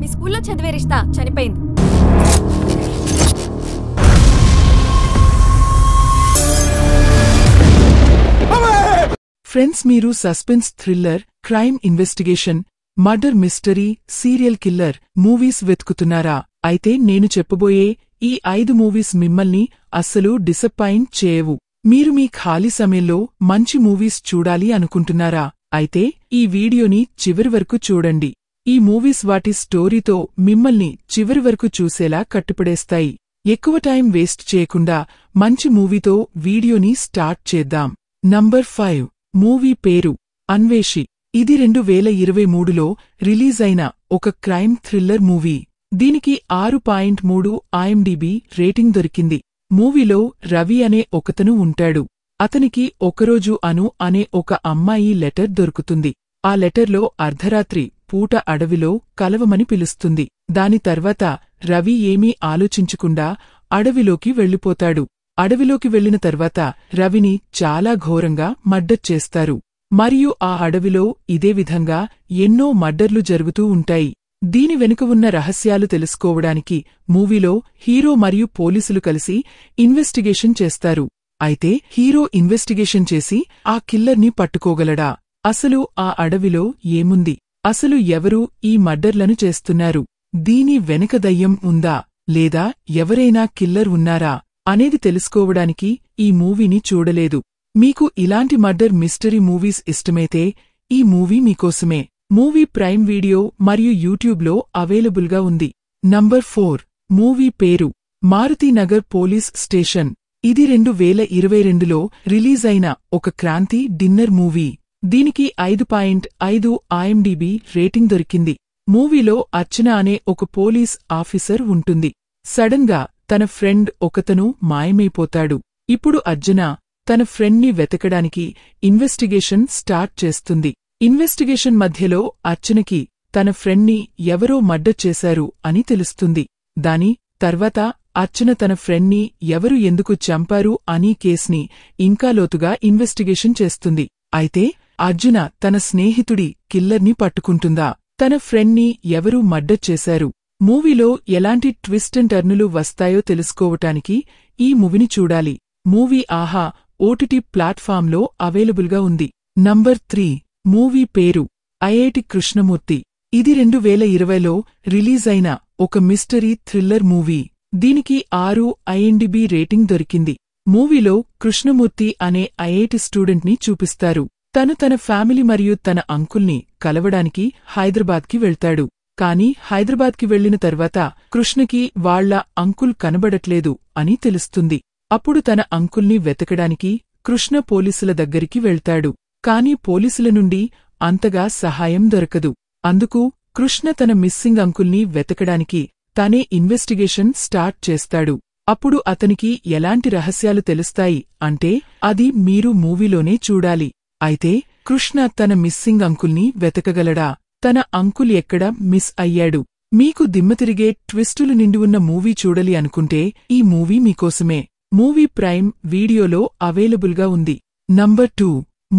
మీ స్కూల్లో చదివే రిష్తా చనిపోయింది. ఫ్రెండ్స్, మీరు suspense, thriller, crime investigation, murder mystery, serial killer movies వెతుకుతున్నారా? అయితే నేను చెప్పబోయే ఈ 5 మూవీస్ మిమ్మల్ని అస్సలు డిసప్పాయింట్ చేయవు. మీరు మీ ఖాళీ సమయంలో మంచి మూవీస్ చూడాలి అనుకుంటున్నారా? అయితే ఈ వీడియోని చివరి వరకు చూడండి. ఈ మూవీస్ వాటి స్టోరీతో మిమ్మల్ని చివరి వరకు చూసేలా కట్టుపడేస్తాయి. ఎక్కువ టైం వేస్ట్ చేయకుండా మంచి మూవీతో వీడియోని స్టార్ట్ చేద్దాం. నంబర్ 5 మూవీ పేరు అన్వేషి. ఇది 2023లో రిలీజ్ అయిన ఒక క్రైమ్ థ్రిల్లర్ మూవీ. దీనికి 6.3 IMDb రేటింగ్ దొరికింది. మూవీలో రవి అనే ఒకతను ఉంటాడు. అతనికి ఒకరోజు అను అనే ఒక అమ్మాయి లెటర్ దొరుకుతుంది. ఆ లెటర్లో అర్ధరాత్రి పూట అడవిలో కలవమని పిలుస్తుంది. దాని తర్వాత రవి ఏమీ ఆలోచించకుండా అడవిలోకి వెళ్ళిపోతాడు. అడవిలోకి వెళ్లిన తర్వాత రవిని చాలా ఘోరంగా మర్డర్ చేస్తారు. మరియు ఆ అడవిలో ఇదే విధంగా ఎన్నో మర్డర్లు జరుగుతూ ఉంటాయి. దీని వెనుక ఉన్న రహస్యాలు తెలుసుకోవడానికి మూవీలో హీరో మరియు పోలీసులు కలిసి ఇన్వెస్టిగేషన్ చేస్తారు. అయితే హీరో ఇన్వెస్టిగేషన్ చేసి ఆ కిల్లర్ని పట్టుకోగలడా? అసలు ఆ అడవిలో ఏముంది? అసలు ఎవరు ఈ మర్డర్లను చేస్తున్నారు? దీని వెనక దయ్యం ఉందా లేదా ఎవరైనా కిల్లర్ ఉన్నారా అనేది తెలుసుకోవడానికి ఈ మూవీని చూడలేదు. మీకు ఇలాంటి మర్డర్ మిస్టరీ మూవీస్ ఇష్టమైతే ఈ మూవీ మీకోసమే. మూవీ ప్రైమ్ వీడియో మరియు యూట్యూబ్లో అవైలబుల్గా ఉంది. నంబర్ 4 మూవీ పేరు మారుతీనగర్ పోలీస్ స్టేషన్. ఇది 2022లో రిలీజ్ అయిన ఒక క్రాంతి డిన్నర్ మూవీ. దీనికి 5.5 IMDb రేటింగ్ దొరికింది. మూవీలో అర్చన అనే ఒక పోలీస్ ఆఫీసర్ ఉంటుంది. సడన్ గా తన ఫ్రెండ్ ఒకతను మాయమైపోతాడు. ఇప్పుడు అర్చన తన ఫ్రెండ్ని వెతకడానికి ఇన్వెస్టిగేషన్ స్టార్ట్ చేస్తుంది. ఇన్వెస్టిగేషన్ మధ్యలో అర్చనకి తన ఫ్రెండ్ని ఎవరో మర్డర్ చేశారు అని తెలుస్తుంది. దాని తర్వాత అర్చన తన ఫ్రెండ్ని ఎవరు ఎందుకు చంపారు అని కేస్ని ఇంకా లోతుగా ఇన్వెస్టిగేషన్ చేస్తుంది. అయితే అర్జున తన స్నేహితుడి కిల్లర్ని పట్టుకుంటుందా? తన ఫ్రెండ్ని ఎవరు మర్డర్ చేశారు? మూవీలో ఎలాంటి ట్విస్ట్ అండ్ టర్నులు వస్తాయో తెలుసుకోవటానికి ఈ మూవీని చూడాలి. మూవీ ఆహా OTT ప్లాట్ఫామ్లో అవైలబుల్గా ఉంది. నంబర్ 3 మూవీ పేరు ఐఐటి కృష్ణమూర్తి. ఇది 2020లో రిలీజ్ అయిన ఒక మిస్టరీ థ్రిల్లర్ మూవీ. దీనికి 6 IMDb రేటింగ్ దొరికింది. మూవీలో కృష్ణమూర్తి అనే ఐఐటి స్టూడెంట్ని చూపిస్తారు. తను తన ఫ్యామిలీ మరియు తన అంకుల్ని కలవడానికి హైదరాబాద్కి వెళ్తాడు. కాని హైదరాబాద్కి వెళ్లిన తర్వాత కృష్ణకి వాళ్ల అంకుల్ కనబడట్లేదు అని తెలుస్తుంది. అప్పుడు తన అంకుల్ని వెతకడానికి కృష్ణ పోలీసుల దగ్గరికి వెళ్తాడు. కాని పోలీసుల నుండి అంతగా సహాయం దొరకదు. అందుకు కృష్ణ తన మిస్సింగ్ అంకుల్ని వెతకడానికి తనే ఇన్వెస్టిగేషన్ స్టార్ట్ చేస్తాడు. అప్పుడు అతనికి ఎలాంటి రహస్యాలు తెలుస్తాయి అంటే అది మీరు మూవీలోనే చూడాలి. అయితే కృష్ణ తన మిస్సింగ్ అంకుల్ని వెతకగలడా? తన అంకుల్ ఎక్కడ మిస్ అయ్యాడు? మీకు దిమ్మతిరిగే ట్విస్టులు నిండి ఉన్న మూవీ చూడాలి అనుకుంటే ఈ మూవీ మీకోసమే. మూవీ ప్రైమ్ వీడియోలో అవైలబుల్గా ఉంది. నంబర్ 2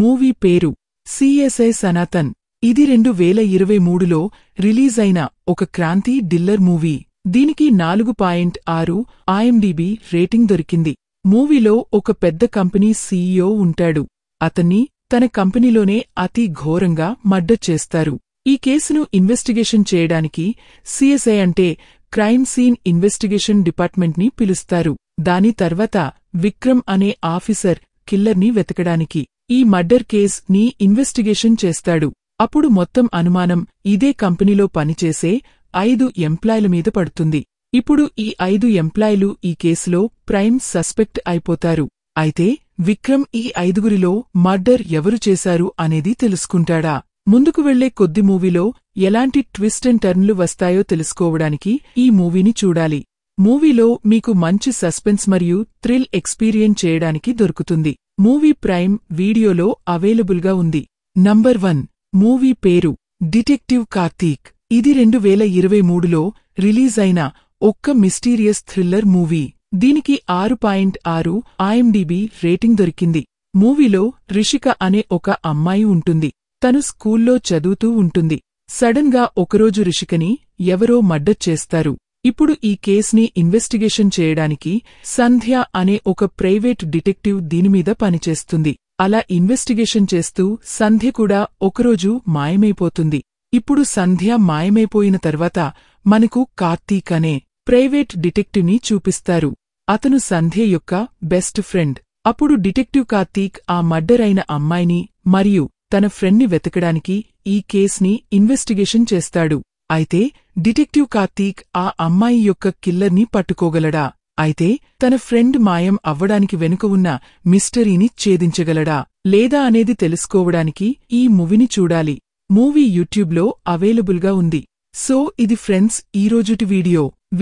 మూవీ పేరు CSI సనాతన్. ఇది 2023లో రిలీజ్ అయిన ఒక క్రాంతి థ్రిల్లర్ మూవీ. దీనికి 4.6 IMDb రేటింగ్ దొరికింది. మూవీలో ఒక పెద్ద కంపెనీ CEO ఉంటాడు. అతన్ని తన కంపెనీలోనే అతి ఘోరంగా మర్డర్ చేస్తారు. ఈ కేసును ఇన్వెస్టిగేషన్ చేయడానికి CSI అంటే క్రైమ్ సీన్ ఇన్వెస్టిగేషన్ డిపార్ట్మెంట్ని పిలుస్తారు. దాని తర్వాత విక్రమ్ అనే ఆఫీసర్ కిల్లర్ని వెతకడానికి ఈ మర్డర్ కేస్ ని ఇన్వెస్టిగేషన్ చేస్తాడు. అప్పుడు మొత్తం అనుమానం ఇదే కంపెనీలో పనిచేసే 5 ఎంప్లాయీల మీద పడుతుంది. ఇప్పుడు ఈ 5 ఎంప్లాయీలు ఈ కేసులో ప్రైమ్ సస్పెక్ట్ అయిపోతారు. అయితే విక్రమ్ ఈ 5గురిలో మర్డర్ ఎవరు చేశారు అనేది తెలుసుకుంటాడా? ముందుకు వెళ్లే కొద్ది మూవీలో ఎలాంటి ట్విస్ట్ అండ్ టర్న్లు వస్తాయో తెలుసుకోవడానికి ఈ మూవీని చూడాలి. మూవీలో మీకు మంచి సస్పెన్స్ మరియు థ్రిల్ ఎక్స్పీరియన్స్ చేయడానికి దొరుకుతుంది. మూవీ ప్రైమ్ వీడియోలో అవైలబుల్గా ఉంది. నంబర్ 1 మూవీ పేరు డిటెక్టివ్ కార్తీక్. ఇది 2023లో రిలీజ్ అయిన ఒక్క మిస్టీరియస్ థ్రిల్లర్ మూవీ. దీనికి 6.6 IMDb రేటింగ్ దొరికింది. మూవీలో రిషిక అనే ఒక అమ్మాయి ఉంటుంది. తను స్కూల్లో చదువుతూ ఉంటుంది. సడన్ గా ఒకరోజు రిషికని ఎవరో మర్డర్ చేస్తారు. ఇప్పుడు ఈ కేస్ని ఇన్వెస్టిగేషన్ చేయడానికి సంధ్య అనే ఒక ప్రైవేట్ డిటెక్టివ్ దీనిమీద పనిచేస్తుంది. అలా ఇన్వెస్టిగేషన్ చేస్తూ సంధ్య కూడా ఒకరోజు మాయమైపోతుంది. ఇప్పుడు సంధ్య మాయమైపోయిన తర్వాత మనకు కార్తీక్ అనే ప్రైవేట్ డిటెక్టివ్ని చూపిస్తారు. అతను సంధ్య యొక్క బెస్ట్ ఫ్రెండ్. అప్పుడు డిటెక్టివ్ కార్తీక్ ఆ మర్డర్ అయిన అమ్మాయిని మరియు తన ఫ్రెండ్ని వెతకడానికి ఈ కేస్ని ఇన్వెస్టిగేషన్ చేస్తాడు. అయితే డిటెక్టివ్ కార్తీక్ ఆ అమ్మాయి యొక్క కిల్లర్ని పట్టుకోగలడా? అయితే తన ఫ్రెండ్ మాయం అవ్వడానికి వెనుక ఉన్న మిస్టరీని ఛేదించగలడా లేదా అనేది తెలుసుకోవడానికి ఈ మూవీని చూడాలి. మూవీ యూట్యూబ్లో అవైలబుల్గా ఉంది. సో ఇది ఫ్రెండ్స్ ఈరోజుటి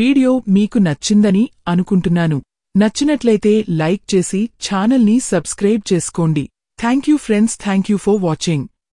వీడియో మీకు నచ్చిందని అనుకుంటున్నాను. నచ్చినట్లయితే లైక్ చేసి ఛానల్ని సబ్స్క్రైబ్ చేసుకోండి. Thank you friends, thank you for watching.